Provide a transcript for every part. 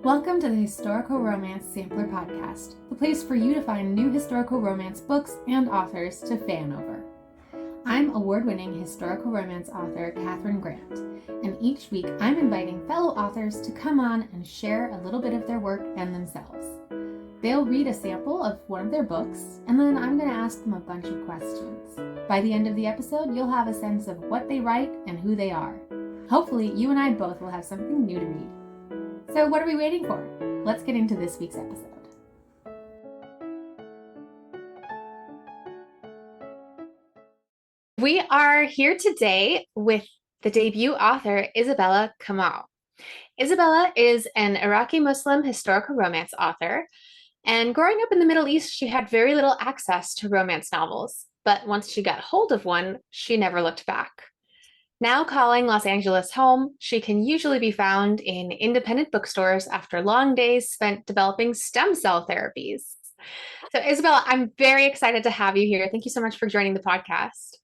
Welcome to the Historical Romance Sampler Podcast, the place for you to find new historical romance books and authors to fan over. I'm award-winning historical romance author KATHERINE Grant, and each week I'm inviting fellow authors to come on and share a little bit of their work and themselves. They'll read a sample of one of their books, and then I'm going to ask them a bunch of questions. By the end of the episode, you'll have a sense of what they write and who they are. Hopefully, you and I both will have something new to read. So what are we waiting for? Let's get into this week's episode. We are here today with the debut author, Isabella Kamal. Isabella is an Iraqi Muslim historical romance author, and growing up in the Middle East, she had very little access to romance novels, but once she got hold of one, she never looked back. Now calling Los Angeles home, she can usually be found in independent bookstores after long days spent developing stem cell therapies. So Isabella, I'm very excited to have you here. Thank you so much for joining the podcast.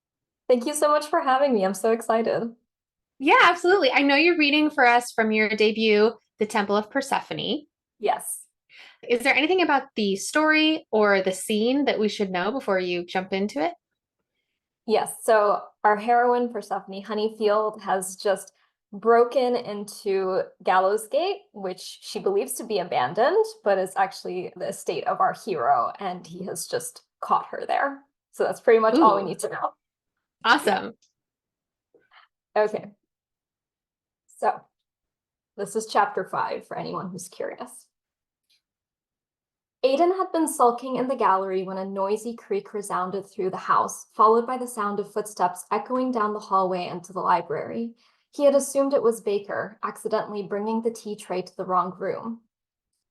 Thank you so much for having me. I'm so excited. Yeah, absolutely. I know you're reading for us from your debut, The Temple of Persephone. Yes. Is there anything about the story or the scene that we should know before you jump into it? Yes. So our heroine, Persephone Honeyfield, has just broken into Gallows Gate, which she believes to be abandoned, but is actually the estate of our hero, and he has just caught her there. So that's pretty much all we need to know. Awesome. Yeah. Okay. So this is chapter 5 for anyone who's curious. Aidan had been sulking in the gallery when a noisy creak resounded through the house, followed by the sound of footsteps echoing down the hallway into the library. He had assumed it was Baker, accidentally bringing the tea tray to the wrong room.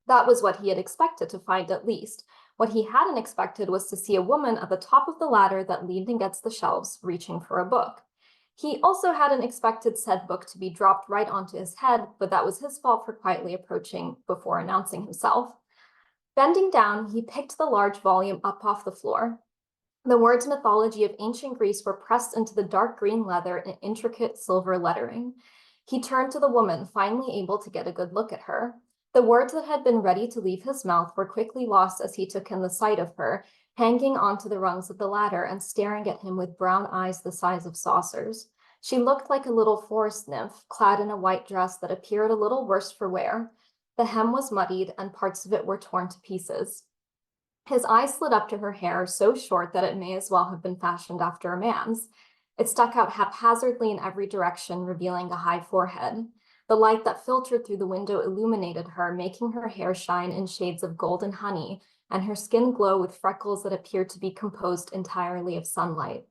That was what he had expected to find, at least. What he hadn't expected was to see a woman at the top of the ladder that leaned against the shelves, reaching for a book. He also hadn't expected said book to be dropped right onto his head, but that was his fault for quietly approaching before announcing himself. Bending down, he picked the large volume up off the floor. The words mythology of ancient Greece were pressed into the dark green leather in intricate silver lettering. He turned to the woman, finally able to get a good look at her. The words that had been ready to leave his mouth were quickly lost as he took in the sight of her, hanging onto the rungs of the ladder and staring at him with brown eyes the size of saucers. She looked like a little forest nymph, clad in a white dress that appeared a little worse for wear. The hem was muddied, and parts of it were torn to pieces. His eyes slid up to her hair, so short that it may as well have been fashioned after a man's. It stuck out haphazardly in every direction, revealing a high forehead. The light that filtered through the window illuminated her, making her hair shine in shades of golden honey, and her skin glow with freckles that appeared to be composed entirely of sunlight.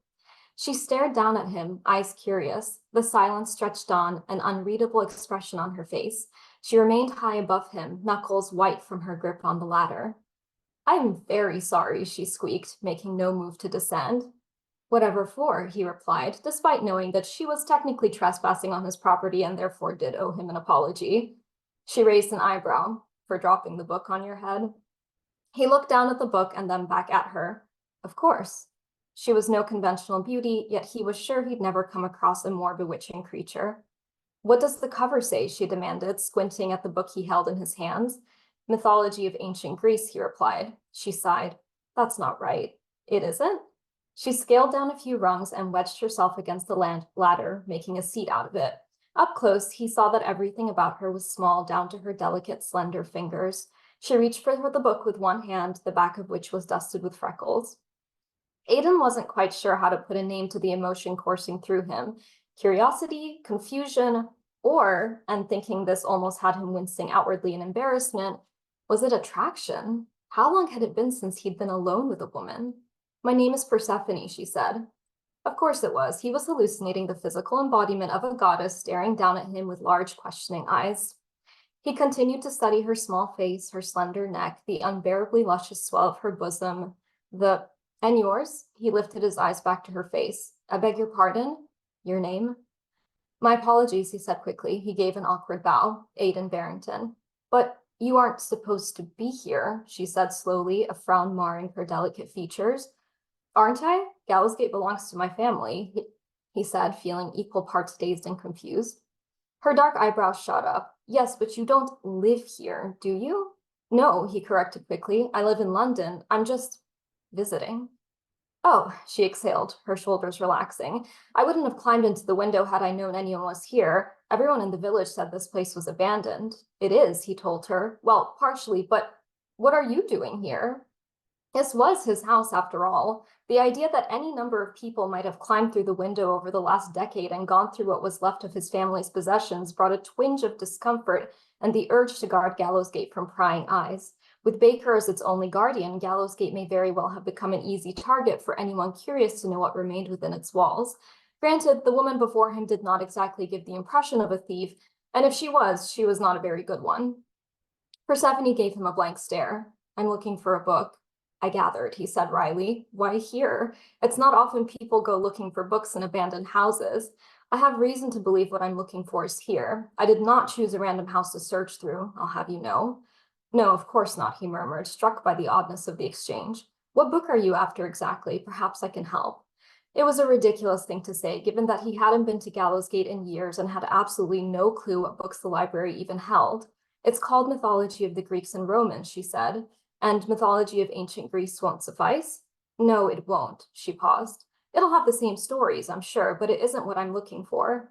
She stared down at him, eyes curious. The silence stretched on, an unreadable expression on her face. She remained high above him, knuckles white from her grip on the ladder. "I'm very sorry," she squeaked, making no move to descend. "Whatever for," he replied, despite knowing that she was technically trespassing on his property and therefore did owe him an apology. She raised an eyebrow. "For dropping the book on your head?" He looked down at the book and then back at her. Of course. She was no conventional beauty, yet he was sure he'd never come across a more bewitching creature. "What does the cover say?" she demanded, squinting at the book he held in his hands. "Mythology of ancient Greece," he replied. She sighed. "That's not right." "It isn't?" She scaled down a few rungs and wedged herself against the ladder, making a seat out of it. Up close, he saw that everything about her was small, down to her delicate, slender fingers. She reached for the book with one hand, the back of which was dusted with freckles. Aidan wasn't quite sure how to put a name to the emotion coursing through him. Curiosity, confusion, or, and thinking this almost had him wincing outwardly in embarrassment, was it attraction? How long had it been since he'd been alone with a woman? "My name is Persephone," she said. Of course it was. He was hallucinating the physical embodiment of a goddess staring down at him with large, questioning eyes. He continued to study her small face, her slender neck, the unbearably luscious swell of her bosom, "And yours?" He lifted his eyes back to her face. "I beg your pardon? Your name?" "My apologies," he said quickly. He gave an awkward bow. "Aidan Barrington." "But you aren't supposed to be here," she said slowly, a frown marring her delicate features. "Aren't I? Gallowsgate belongs to my family," he said, feeling equal parts dazed and confused. Her dark eyebrows shot up. Yes, but you don't live here, do you? No, he corrected quickly. I live in London. I'm just visiting. Oh, she exhaled, her shoulders relaxing. I wouldn't have climbed into the window had I known anyone was here. Everyone in the village said this place was abandoned. It is, he told her. Well, partially, but what are you doing here? This was his house, after all. The idea that any number of people might have climbed through the window over the last decade and gone through what was left of his family's possessions brought a twinge of discomfort and the urge to guard Gallowsgate from prying eyes. With Baker as its only guardian, Gallowsgate may very well have become an easy target for anyone curious to know what remained within its walls. Granted, the woman before him did not exactly give the impression of a thief, and if she was not a very good one. Persephone gave him a blank stare. I'm looking for a book. I gathered, he said wryly. Why here? It's not often people go looking for books in abandoned houses. I have reason to believe what I'm looking for is here. I did not choose a random house to search through, I'll have you know. No, of course not, he murmured, struck by the oddness of the exchange. What book are you after exactly? Perhaps I can help. It was a ridiculous thing to say, given that he hadn't been to Gallowsgate in years and had absolutely no clue what books the library even held. It's called Mythology of the Greeks and Romans, she said. And mythology of ancient Greece won't suffice? No, it won't, she paused. It'll have the same stories, I'm sure, but it isn't what I'm looking for.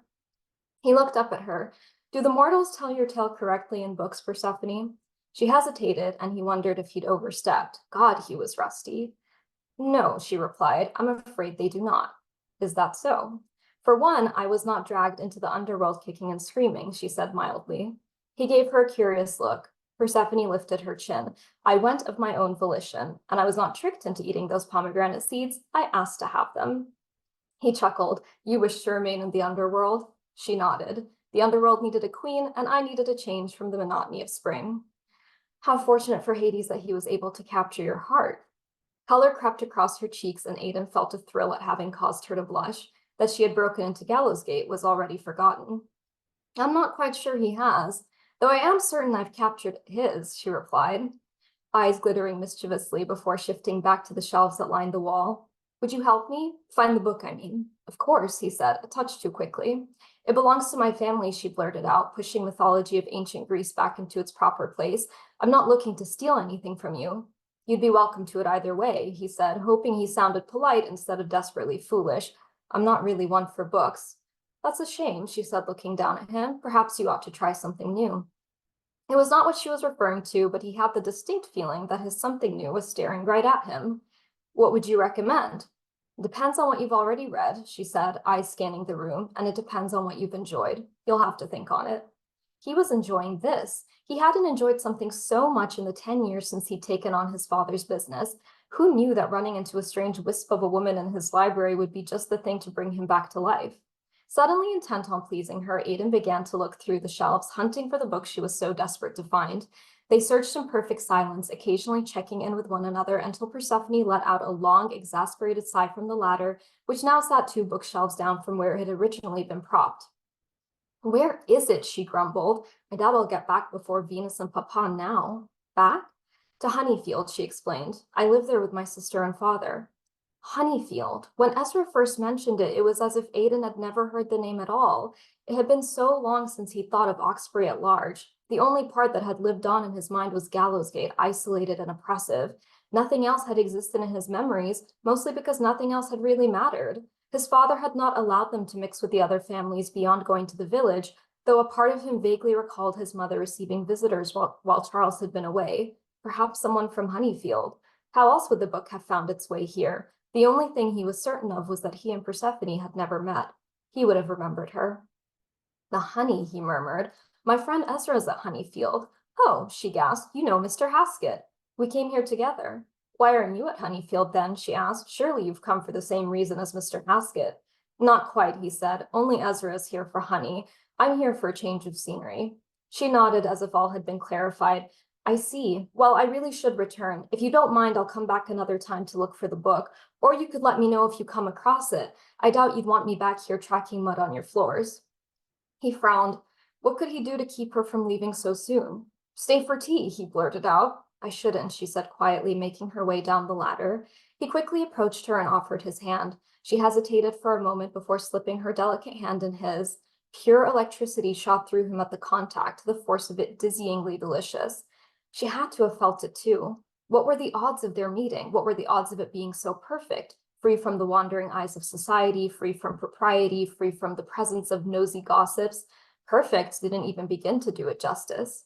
He looked up at her. Do the mortals tell your tale correctly in books, Persephone? She hesitated, and he wondered if he'd overstepped. God, he was rusty. No, she replied, I'm afraid they do not. Is that so? For one, I was not dragged into the underworld kicking and screaming, she said mildly. He gave her a curious look. Persephone lifted her chin. I went of my own volition, and I was not tricked into eating those pomegranate seeds. I asked to have them. He chuckled. You wish to remain in the underworld? She nodded. The underworld needed a queen, and I needed a change from the monotony of spring. How fortunate for Hades that he was able to capture your heart. Color crept across her cheeks, and Aidan felt a thrill at having caused her to blush. That she had broken into Gallowsgate was already forgotten. I'm not quite sure he has, though I am certain I've captured his, she replied, eyes glittering mischievously before shifting back to the shelves that lined the wall. Would you help me? Find the book, I mean. Of course, he said, a touch too quickly. It belongs to my family, she blurted out, pushing mythology of ancient Greece back into its proper place. I'm not looking to steal anything from you. You'd be welcome to it either way, he said, hoping he sounded polite instead of desperately foolish. I'm not really one for books. That's a shame, she said, looking down at him. Perhaps you ought to try something new. It was not what she was referring to, but he had the distinct feeling that his something new was staring right at him. What would you recommend? Depends on what you've already read, she said, eyes scanning the room, and it depends on what you've enjoyed. You'll have to think on it. He was enjoying this. He hadn't enjoyed something so much in the 10 years since he'd taken on his father's business. Who knew that running into a strange wisp of a woman in his library would be just the thing to bring him back to life? Suddenly intent on pleasing her, Aidan began to look through the shelves, hunting for the book she was so desperate to find. They searched in perfect silence, occasionally checking in with one another until Persephone let out a long, exasperated sigh from the ladder, which now sat 2 bookshelves down from where it had originally been propped. Where is it? She grumbled. I doubt I'll get back before Venus and Papa now. Back? To Honeyfield, she explained. I live there with my sister and father. Honeyfield. When Ezra first mentioned it, it was as if Aidan had never heard the name at all. It had been so long since he thought of Oxbury at large. The only part that had lived on in his mind was Gallowsgate, isolated and oppressive. Nothing else had existed in his memories, mostly because nothing else had really mattered. His father had not allowed them to mix with the other families beyond going to the village, though a part of him vaguely recalled his mother receiving visitors while Charles had been away. Perhaps someone from Honeyfield. How else would the book have found its way here? The only thing he was certain of was that he and Persephone had never met. He would have remembered her. The honey, he murmured. My friend Ezra's at Honeyfield. Oh, she gasped, you know Mr. Haskett. We came here together. Why aren't you at Honeyfield then? She asked. Surely you've come for the same reason as Mr. Haskett. Not quite, he said. Only Ezra is here for honey. I'm here for a change of scenery. She nodded as if all had been clarified. I see. Well, I really should return. If you don't mind, I'll come back another time to look for the book, or you could let me know if you come across it. I doubt you'd want me back here tracking mud on your floors. He frowned. What could he do to keep her from leaving so soon? Stay for tea, he blurted out. I shouldn't, she said quietly, making her way down the ladder. He quickly approached her and offered his hand. She hesitated for a moment before slipping her delicate hand in his. Pure electricity shot through him at the contact, the force of it dizzyingly delicious. She had to have felt it too. What were the odds of their meeting? What were the odds of it being so perfect? Free from the wandering eyes of society, free from propriety, free from the presence of nosy gossips. Perfect didn't even begin to do it justice.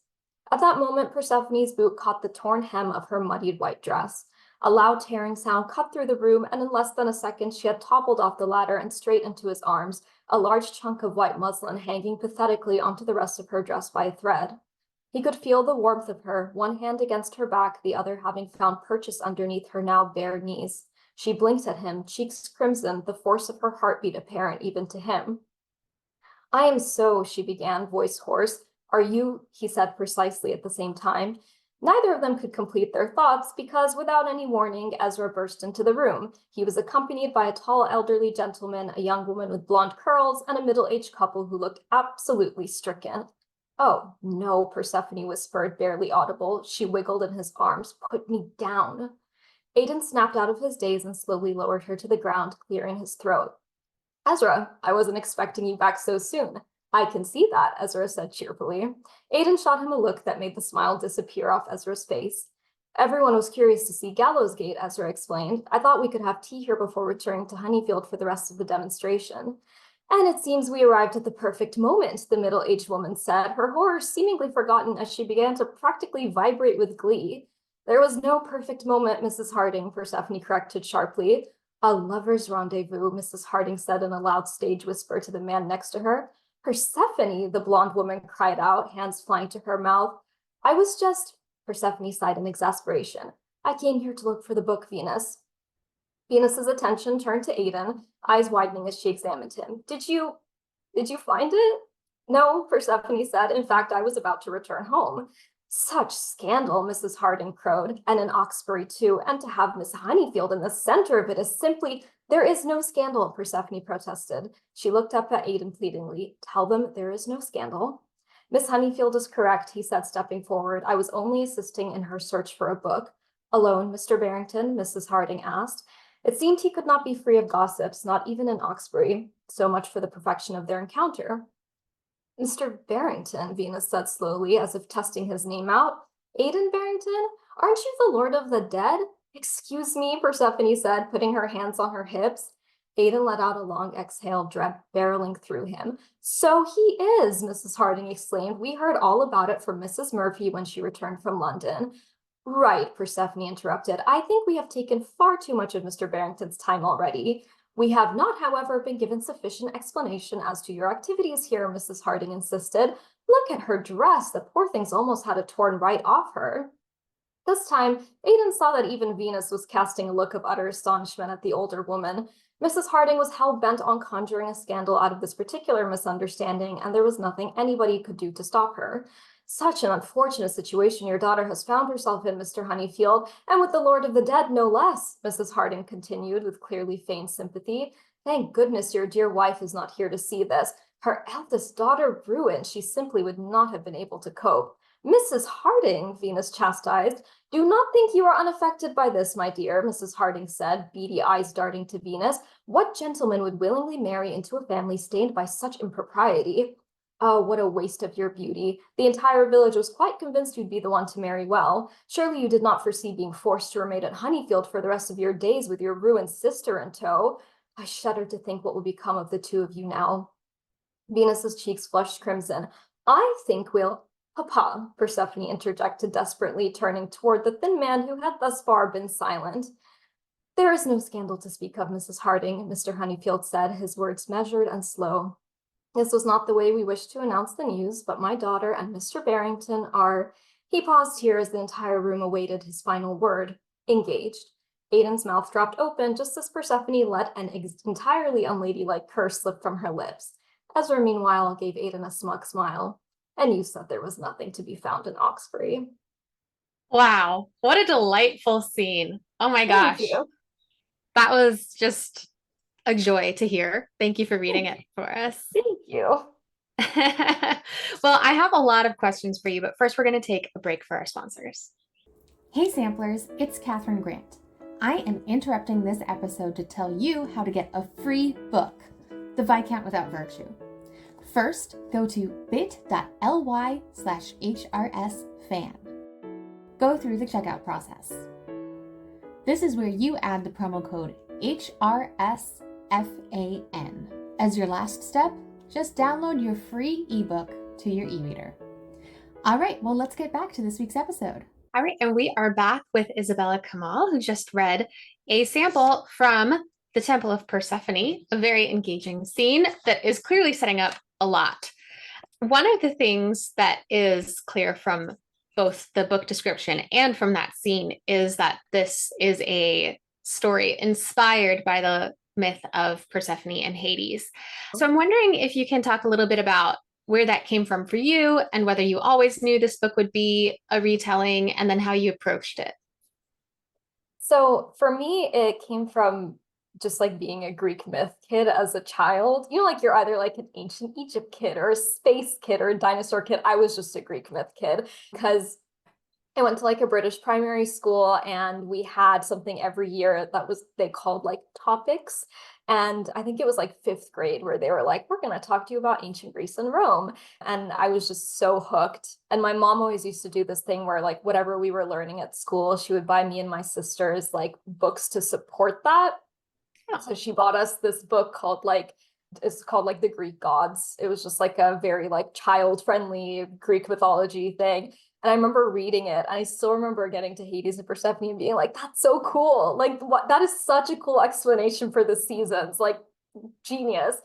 At that moment, Persephone's boot caught the torn hem of her muddied white dress. A loud tearing sound cut through the room, and in less than a second she had toppled off the ladder and straight into his arms, a large chunk of white muslin hanging pathetically onto the rest of her dress by a thread. He could feel the warmth of her, one hand against her back, the other having found purchase underneath her now bare knees. She blinked at him, cheeks crimson, the force of her heartbeat apparent even to him. "I am so," she began, voice hoarse. "Are you?" he said precisely at the same time. Neither of them could complete their thoughts because, without any warning, Ezra burst into the room. He was accompanied by a tall elderly gentleman, a young woman with blonde curls, and a middle-aged couple who looked absolutely stricken. "Oh, no," Persephone whispered, barely audible. She wiggled in his arms. "Put me down." Aiden snapped out of his daze and slowly lowered her to the ground, clearing his throat. "Ezra, I wasn't expecting you back so soon." "I can see that," Ezra said cheerfully. Aiden shot him a look that made the smile disappear off Ezra's face. "Everyone was curious to see Gallows Gate," Ezra explained. "I thought we could have tea here before returning to Honeyfield for the rest of the demonstration." "And it seems we arrived at the perfect moment," the middle-aged woman said, her horror seemingly forgotten as she began to practically vibrate with glee. "There was no perfect moment, Mrs. Harding," Persephone corrected sharply. "A lover's rendezvous," Mrs. Harding said in a loud stage whisper to the man next to her. "Persephone," the blonde woman cried out, hands flying to her mouth. "I was just," Persephone sighed in exasperation. "I came here to look for the book, Venus." Venus's attention turned to Aiden, eyes widening as she examined him. Did you find it?" "No," Persephone said. "In fact, I was about to return home." "Such scandal," Mrs. Harding crowed, "and in Oxbury too, and to have Miss Honeyfield in the center of it is simply—" "There is no scandal," Persephone protested. She looked up at Aiden pleadingly. "Tell them there is no scandal." "Miss Honeyfield is correct," he said, stepping forward. "I was only assisting in her search for a book." "Alone, Mr. Barrington?" Mrs. Harding asked. It seemed he could not be free of gossips, not even in Oxbury. So much for the perfection of their encounter. "Mr. Barrington," Venus said slowly, as if testing his name out. "Aiden Barrington? Aren't you the Lord of the Dead?" "Excuse me," Persephone said, putting her hands on her hips. Aiden let out a long exhale, dread barreling through him. "So he is," Mrs. Harding exclaimed. "We heard all about it from Mrs. Murphy when she returned from London." "Right," Persephone interrupted. "I think we have taken far too much of Mr. Barrington's time already." "We have not, however, been given sufficient explanation as to your activities here," Mrs. Harding insisted. "Look at her dress. The poor thing's almost had it torn right off her." This time, Aiden saw that even Venus was casting a look of utter astonishment at the older woman. Mrs. Harding was hell-bent on conjuring a scandal out of this particular misunderstanding, and there was nothing anybody could do to stop her. "Such an unfortunate situation your daughter has found herself in, Mr. Honeyfield, and with the Lord of the Dead, no less," Mrs. Harding continued with clearly feigned sympathy. "Thank goodness your dear wife is not here to see this. Her eldest daughter ruined, she simply would not have been able to cope." "Mrs. Harding," Venus chastised. "Do not think you are unaffected by this, my dear," Mrs. Harding said, beady eyes darting to Venus. "What gentleman would willingly marry into a family stained by such impropriety?" "Oh, what a waste of your beauty. The entire village was quite convinced you'd be the one to marry well. Surely you did not foresee being forced to remain at Honeyfield for the rest of your days with your ruined sister in tow. I shudder to think what will become of the two of you now." Venus's cheeks flushed crimson. "I think we'll—" "Papa," Persephone interjected desperately, turning toward the thin man who had thus far been silent. "There is no scandal to speak of, Mrs. Harding," Mr. Honeyfield said, his words measured and slow. "This was not the way we wished to announce the news, but my daughter and Mr. Barrington are—" He paused here as the entire room awaited his final word. "Engaged." Aiden's mouth dropped open just as Persephone let an entirely unladylike curse slip from her lips. Ezra, meanwhile, gave Aiden a smug smile. "And you said there was nothing to be found in Oxbury." Wow, what a delightful scene. Oh my Thank gosh. you. That was just a joy to hear. Thank you for reading it for us. Thank you. Well, I have a lot of questions for you, but first we're going to take a break for our sponsors. Hey samplers, it's Katherine Grant. I am interrupting this episode to tell you how to get a free book, The Viscount Without Virtue. First, go to bit.ly/HRSFAN. Go through the checkout process. This is where you add the promo code HRSFAN. As your last step, just download your free ebook to your e-reader. All right, well, let's get back to this week's episode. All right, and we are back with Isabella Kamal, who just read a sample from the Temple of Persephone, a very engaging scene that is clearly setting up a lot. One of the things that is clear from both the book description and from that scene is that this is a story inspired by the myth of Persephone and Hades. So I'm wondering if you can talk a little bit about where that came from for you and whether you always knew this book would be a retelling and then how you approached it. So for me, it came from just like being a Greek myth kid as a child. You know, like you're either like an ancient Egypt kid or a space kid or a dinosaur kid. I was just a Greek myth kid because I went to like a British primary school and we had something every year that they called like topics. And I think it was like 5th grade where they were like, we're going to talk to you about ancient Greece and Rome. And I was just so hooked. And my mom always used to do this thing where like whatever we were learning at school, she would buy me and my sisters like books to support that. Oh. So she bought us this book called it's called like The Greek Gods. It was just like a very like child-friendly Greek mythology thing. And I remember reading it. And I still remember getting to Hades and Persephone and being like, that's so cool. Like that is such a cool explanation for the seasons, like genius.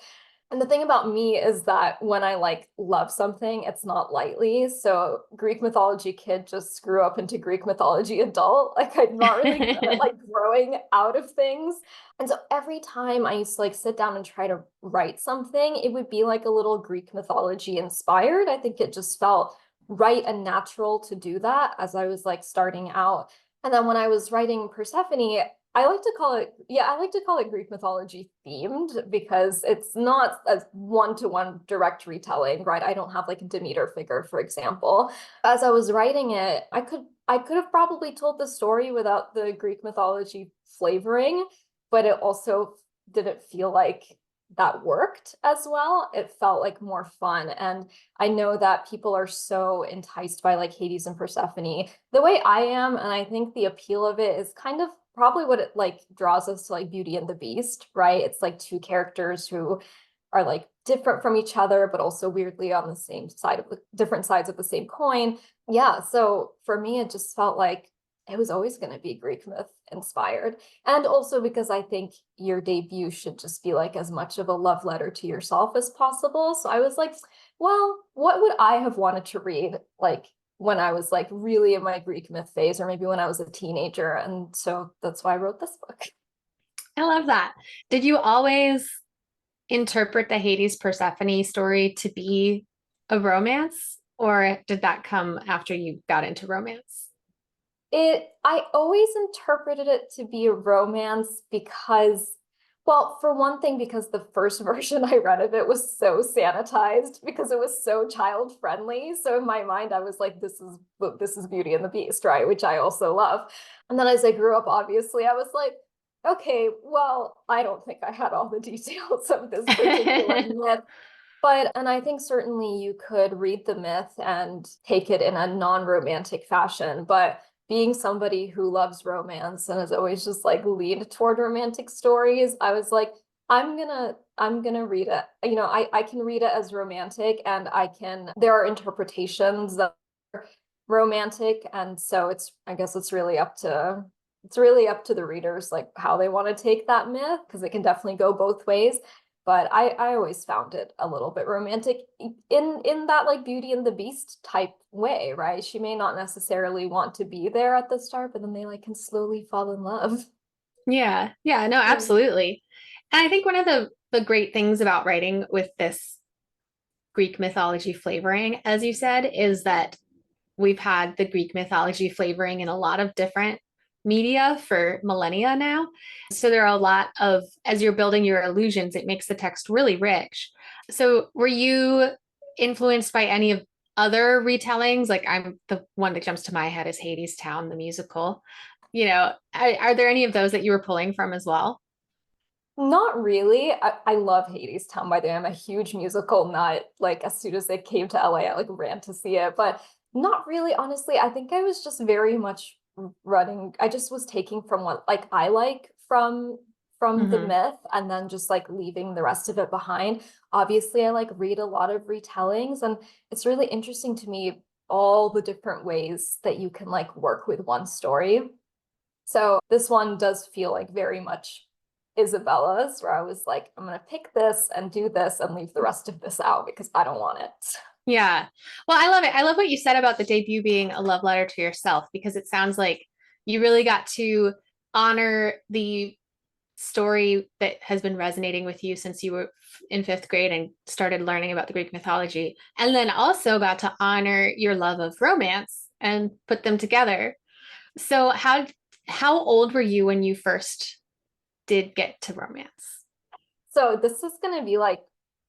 And the thing about me is that when I like love something, it's not lightly. So Greek mythology kid just grew up into Greek mythology adult. Like I'm not really good at like growing out of things. And so every time I used to like sit down and try to write something, it would be like a little Greek mythology inspired. I think it just felt right and natural to do that as I was like starting out. And then when I was writing Persephone, I like to call it Greek mythology themed because it's not a one-to-one direct retelling, right? I don't have like a Demeter figure, for example. As I was writing it, I could have probably told the story without the Greek mythology flavoring, but it also didn't feel like that worked as well. It felt like more fun. And I know that people are so enticed by like Hades and Persephone the way I am. And I think the appeal of it is kind of probably what it like draws us to like Beauty and the Beast, right? It's like two characters who are like different from each other, but also weirdly on the same side of the different sides of the same coin. Yeah. So for me, it just felt like it was always going to be Greek myth inspired. And also because I think your debut should just be like as much of a love letter to yourself as possible. So I was like, well, what would I have wanted to read like when I was like really in my Greek myth phase, or maybe when I was a teenager? And so that's why I wrote this book. I love that. Did you always interpret the Hades Persephone story to be a romance, or did that come after you got into romance? I always interpreted it to be a romance because, well, for one thing, because the first version I read of it was so sanitized because it was so child friendly. So in my mind, I was like, this is Beauty and the Beast, right? Which I also love. And then as I grew up, obviously, I was like, okay, well, I don't think I had all the details of this particular myth. And I think certainly you could read the myth and take it in a non-romantic fashion, but being somebody who loves romance and has always just like leaned toward romantic stories, I was like, I'm gonna read it. You know, I can read it as romantic, and there are interpretations that are romantic. And so I guess it's really up to the readers, like how they want to take that myth, because it can definitely go both ways. But I always found it a little bit romantic in that like Beauty and the Beast type way, right? She may not necessarily want to be there at the start, but then they like can slowly fall in love. Yeah, no, absolutely. And I think one of the great things about writing with this Greek mythology flavoring, as you said, is that we've had the Greek mythology flavoring in a lot of different media for millennia now. So there are a lot of, as you're building your illusions, it makes the text really rich. So were you influenced by any of other retellings? Like the one that jumps to my head is Hades Town, the musical. You know, are there any of those that you were pulling from as well? Not really. I love Hades Town, by the way. I'm a huge musical nut. Like as soon as it came to LA, I like ran to see it, but not really, honestly. I think I was just very much running. I just was taking from what like I like from the Hmm. myth and then just like leaving the rest of it behind. Obviously, I like read a lot of retellings, and it's really interesting to me all the different ways that you can like work with one story. So this one does feel like very much Isabella's, where I was like, I'm gonna pick this and do this and leave the rest of this out because I don't want it. Yeah. Well, I love it. I love what you said about the debut being a love letter to yourself, because it sounds like you really got to honor the story that has been resonating with you since you were in fifth grade and started learning about the Greek mythology, and then also got to honor your love of romance and put them together. So how old were you when you first did get to romance? So this is gonna be like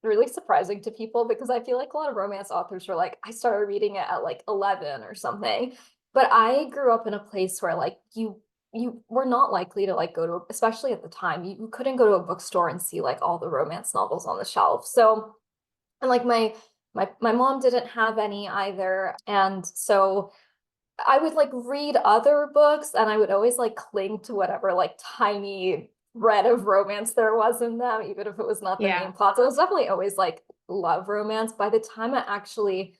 really surprising to people because I feel like a lot of romance authors are like, I started reading it at like 11 or something. But I grew up in a place where like you were not likely to like go to, especially at the time, you couldn't go to a bookstore and see like all the romance novels on the shelf. So and like my mom didn't have any either. And so I would like read other books and I would always like cling to whatever like tiny thread of romance there was in them, even if it was not the Yeah. main plot. So it was definitely always like love romance. By the time I actually,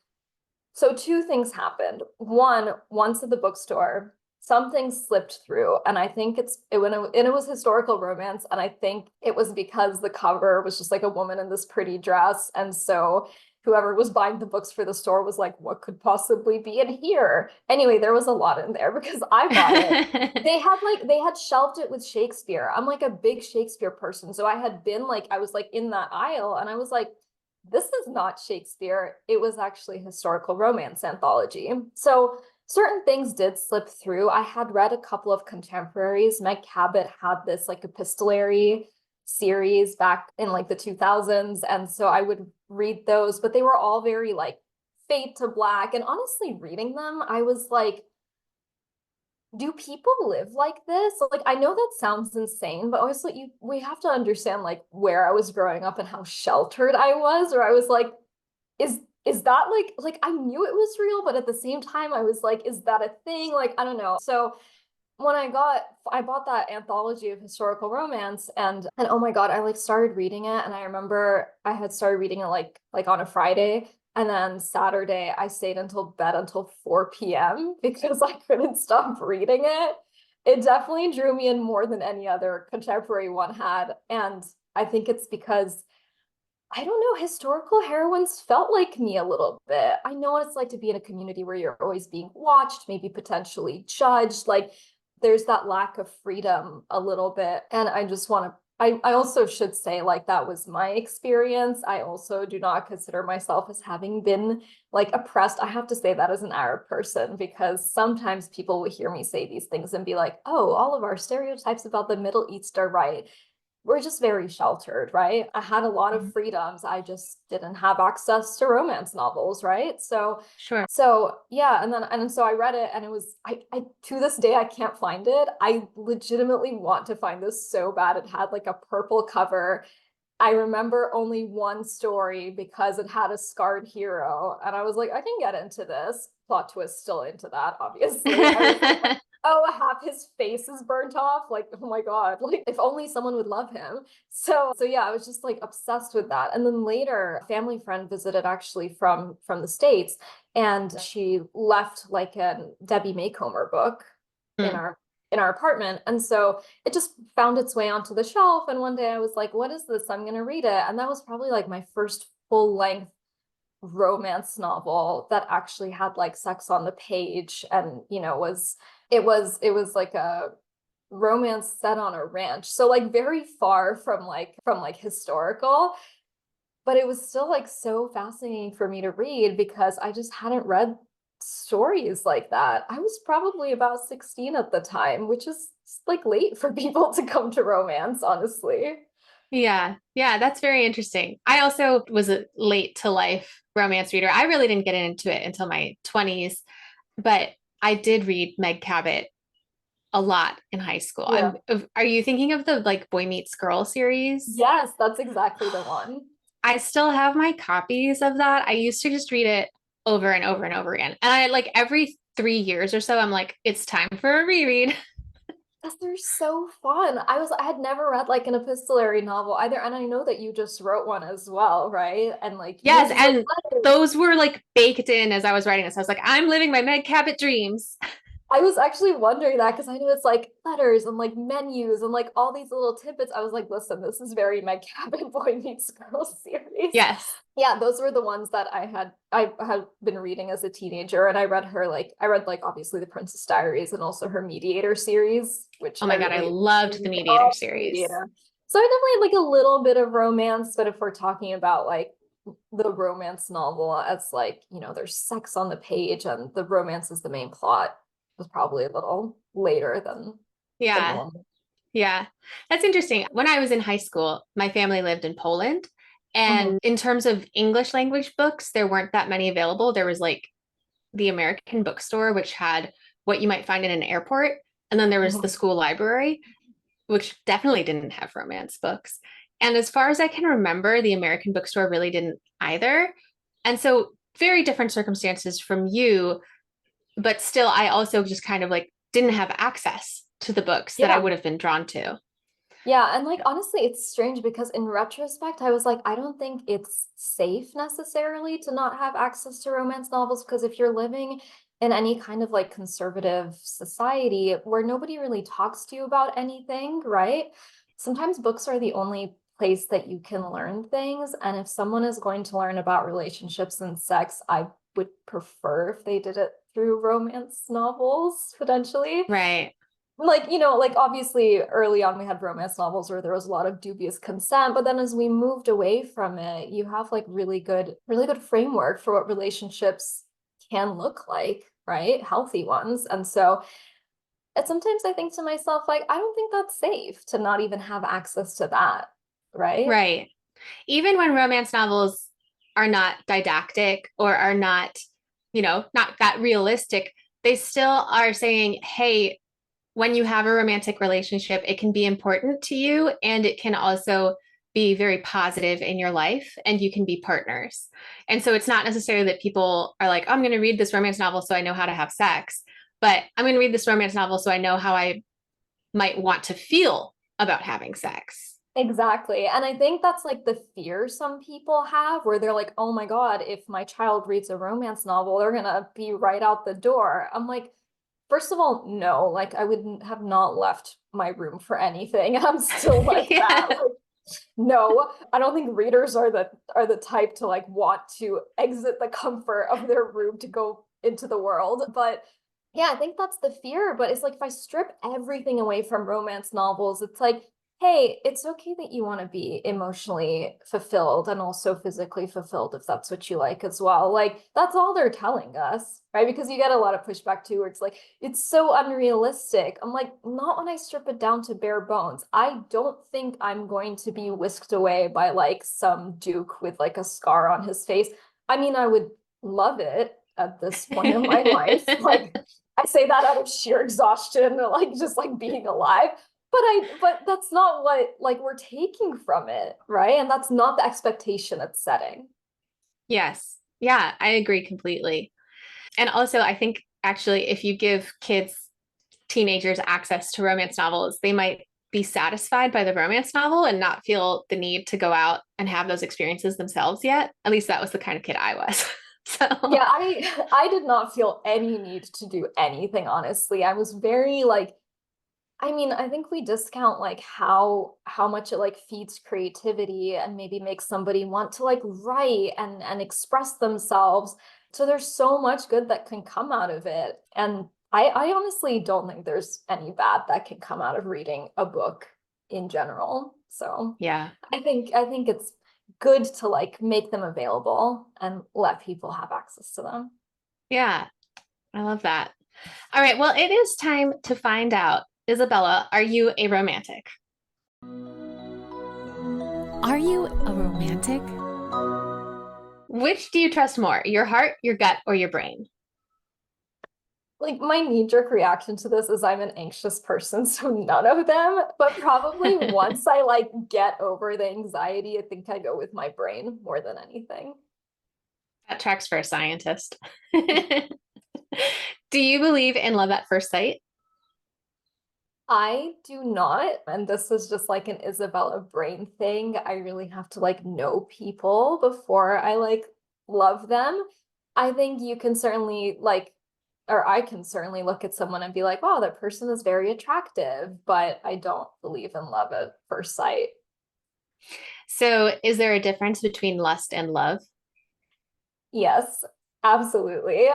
so two things happened. One, once at the bookstore, something slipped through, and I think it was historical romance, and I think it was because the cover was just like a woman in this pretty dress, and so whoever was buying the books for the store was like, what could possibly be in here? Anyway, there was a lot in there because I bought it. They had shelved it with Shakespeare. I'm like a big Shakespeare person, so I had been like I was like in that aisle, and I was like, this is not Shakespeare. It was actually historical romance anthology. So certain things did slip through. I had read a couple of contemporaries. Meg Cabot had this like epistolary series back in like the 2000s. And so I would read those, but they were all very like fade to black. And honestly, reading them, I was like, do people live like this? Like, I know that sounds insane, but also we have to understand like where I was growing up and how sheltered I was, or I was like, is that like I knew it was real, but at the same time I was like, is that a thing? Like, I don't know. So when I bought that anthology of historical romance, and oh my God, I like started reading it, and I remember I had started reading it like on a Friday, and then Saturday I stayed until bed until 4 p.m. because I couldn't stop reading it. It definitely drew me in more than any other contemporary one had, and I think it's because I don't know, historical heroines felt like me a little bit. I know what it's like to be in a community where you're always being watched, maybe potentially judged. Like there's that lack of freedom a little bit. And I just want to, I also should say, like, that was my experience. I also do not consider myself as having been like oppressed. I have to say that as an Arab person, because sometimes people will hear me say these things and be like, oh, all of our stereotypes about the Middle East are right. We're just very sheltered, right? I had a lot of freedoms. I just didn't have access to romance novels, right? So Sure. so yeah, and so I read it and it was I to this day I can't find it. I legitimately want to find this so bad. It had like a purple cover. I remember only one story because it had a scarred hero, and I was like, I can get into this. Plot twist still into that, obviously. I was like, oh, half his face is burnt off. Like, oh my God, like if only someone would love him. So yeah, I was just like obsessed with that. And then later, a family friend visited actually from the States, and she left like a Debbie Maycomer book in Mm. our apartment. And so it just found its way onto the shelf. And one day I was like, what is this? I'm gonna read it. And that was probably like my first full length romance novel that actually had like sex on the page, and it was like a romance set on a ranch, so like very far from like historical, but it was still like so fascinating for me to read because I just hadn't read stories like that. I was probably about 16 at the time, which is like late for people to come to romance, honestly. Yeah. Yeah, that's very interesting. I also was a late to life romance reader. I really didn't get into it until my 20s, but I did read Meg Cabot a lot in high school. Yeah. Are you thinking of the like Boy Meets Girl series? Yes, that's exactly the one. I still have my copies of that. I used to just read it over and over and over again. And I like every 3 years or so, I'm like, it's time for a reread. Because they're so fun. I had never read like an epistolary novel either, and I know that you just wrote one as well, right? And like you Yes, would write and letters. those were like baked in as I was writing this. I was like, I'm living my Meg Cabot dreams. I was actually wondering that because I know it's like letters and like menus and like all these little tidbits. I was like, listen, this is very Meg Cabot Boy Meets Girl series. Yes. Yeah, those were the ones that I had been reading as a teenager, and I read obviously the Princess Diaries and also her Mediator series, which Oh I my God, I really loved the Mediator love series. Mediator. So I definitely like a little bit of romance, but if we're talking about like the romance novel as like, there's sex on the page and the romance is the main plot, was probably a little later than Yeah. normal. Yeah. That's interesting. When I was in high school, my family lived in Poland. Mhm. And in terms of English language books, there weren't that many available. There was like the American bookstore, which had what you might find in an airport. And then there was the Mhm. school library, which definitely didn't have romance books. And as far as I can remember, the American bookstore really didn't either. And so, very different circumstances from you, but still, I also just kind of like didn't have access to the books that I Yeah. would have been drawn to. Yeah, and like honestly, it's strange because in retrospect, I was like, I don't think it's safe necessarily to not have access to romance novels because if you're living in any kind of like conservative society where nobody really talks to you about anything, right? Sometimes books are the only place that you can learn things. And if someone is going to learn about relationships and sex, I would prefer if they did it through romance novels, potentially. Right. Like, like obviously early on we had romance novels where there was a lot of dubious consent, but then as we moved away from it, you have like really good framework for what relationships can look like, right? Healthy ones. And so sometimes I think to myself, like, I don't think that's safe to not even have access to that, right? Right. Even when romance novels are not didactic or are not, not that realistic, they still are saying, hey, when you have a romantic relationship, it can be important to you and it can also be very positive in your life and you can be partners. And so it's not necessarily that people are like, oh, I'm going to read this romance novel so I know how to have sex, but I'm going to read this romance novel so I know how I might want to feel about having sex. Exactly. And I think that's like the fear some people have where they're like, oh my God, if my child reads a romance novel, they're gonna be right out the door. I'm like, first of all, no, like I wouldn't have not left my room for anything. I'm still like that. Yeah. Like, no, I don't think readers are the type to like want to exit the comfort of their room to go into the world. But yeah, I think that's the fear. But it's like if I strip everything away from romance novels, it's like, hey, it's okay that you want to be emotionally fulfilled and also physically fulfilled if that's what you like as well. Like that's all they're telling us, right? Because you get a lot of pushback too, where it's like, it's so unrealistic. I'm like, not when I strip it down to bare bones. I don't think I'm going to be whisked away by like some duke with like a scar on his face. I mean, I would love it at this point in my life. Like I say that out of sheer exhaustion, like just like being alive. But that's not what like we're taking from it, right? And that's not the expectation it's setting. Yes. Yeah, I agree completely. And also, I think actually, if you give kids, teenagers access to romance novels, they might be satisfied by the romance novel and not feel the need to go out and have those experiences themselves yet. At least that was the kind of kid I was. So, Yeah, I did not feel any need to do anything, honestly. I was very like I mean, I think we discount like how much it like feeds creativity and maybe makes somebody want to like write and express themselves. So there's so much good that can come out of it. And I honestly don't think there's any bad that can come out of reading a book in general. So yeah. I think it's good to like make them available and let people have access to them. Yeah. I love that. All right. Well, it is time to find out. Isabella, are you a romantic? Are you a romantic? Which do you trust more, your heart, your gut, or your brain? Like my knee-jerk reaction to this is I'm an anxious person, so none of them. But probably once I like get over the anxiety, I think I go with my brain more than anything. That tracks for a scientist. Do you believe in love at first sight? I do not, and this is just like an Isabella brain thing. I really have to like know people before I like love them. I think you can certainly like, or I can certainly look at someone and be like, wow, that person is very attractive, but I don't believe in love at first sight. So, is there a difference between lust and love? Yes, absolutely.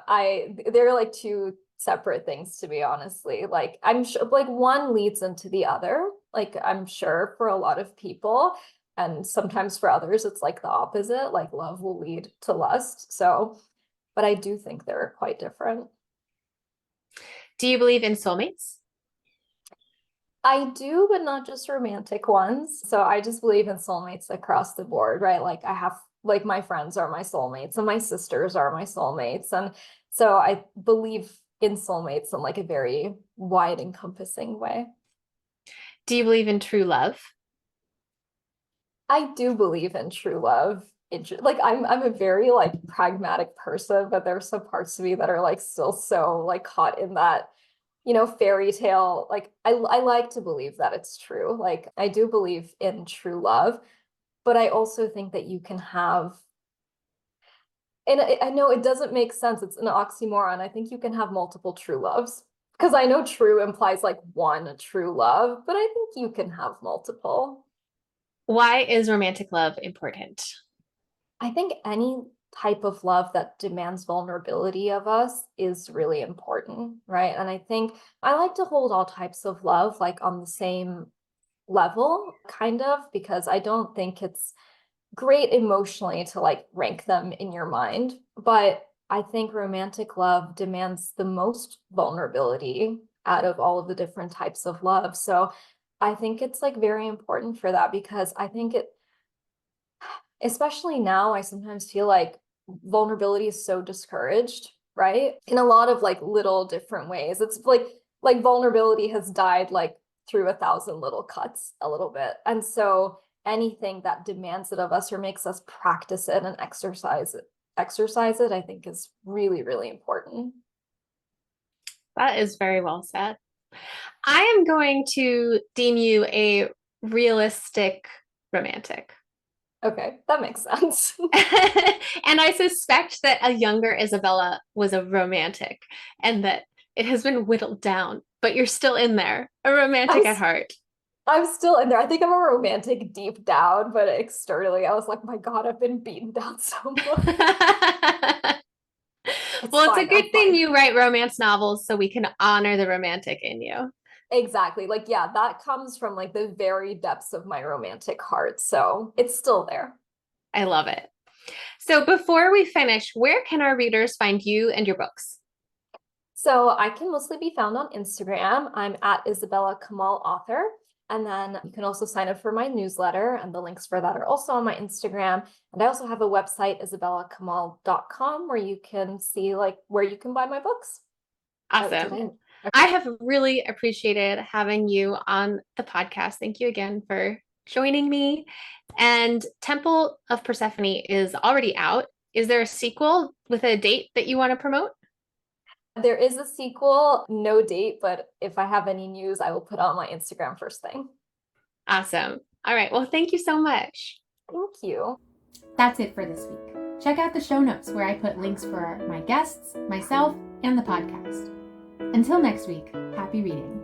They're like two separate things to me, honestly. Like I'm sure like one leads into the other, like I'm sure for a lot of people. And sometimes for others, it's like the opposite, like love will lead to lust. So, but I do think they're quite different. Do you believe in soulmates? I do, but not just romantic ones. So I just believe in soulmates across the board, right? Like I have, like my friends are my soulmates and my sisters are my soulmates. And so I believe in soulmates in like a very wide encompassing way. Do you believe in true love? I do believe in true love. Like I'm a very like pragmatic person, but there's some parts of me that are like still so like caught in that fairy tale. Like I like to believe that it's true. Like I do believe in true love, but I also think that you can have, and I know it doesn't make sense. It's an oxymoron. I think you can have multiple true loves because I know true implies like one true love, but I think you can have multiple. Why is romantic love important? I think any type of love that demands vulnerability of us is really important, right? And I think I like to hold all types of love like on the same level, kind of, because I don't think it's great emotionally to like rank them in your mind. But I think romantic love demands the most vulnerability out of all of the different types of love. So I think it's like very important for that because I think it, especially now, I sometimes feel like vulnerability is so discouraged, right? In a lot of like little different ways. It's like vulnerability has died like through 1,000 little cuts a little bit. And so anything that demands it of us or makes us practice it and exercise it, I think is really, really important. That is very well said. I am going to deem you a realistic romantic. Okay, that makes sense. And I suspect that a younger Isabella was a romantic and that it has been whittled down, but you're still in there, a romantic at heart. I'm still in there. I think I'm a romantic deep down, but externally, I was like, my God, I've been beaten down so much. Well, it's a Fine, I'm good thing fine. you write romance novels so we can honor the romantic in you. Exactly. Like, yeah, that comes from like the very depths of my romantic heart. So it's still there. I love it. So before we finish, where can our readers find you and your books? So I can mostly be found on Instagram. I'm at Isabella Kamal author. And then you can also sign up for my newsletter, and the links for that are also on my Instagram. And I also have a website, isabellakamal.com, where you can see like where you can buy my books. Awesome. Okay. I have really appreciated having you on the podcast. Thank you again for joining me. And Temple of Persephone is already out. Is there a sequel with a date that you want to promote? There is a sequel, no date, but if I have any news, I will put on my Instagram first thing. Awesome. All right. Well, thank you so much. Thank you. That's it for this week. Check out the show notes where I put links for my guests, myself, and the podcast. Until next week, happy reading.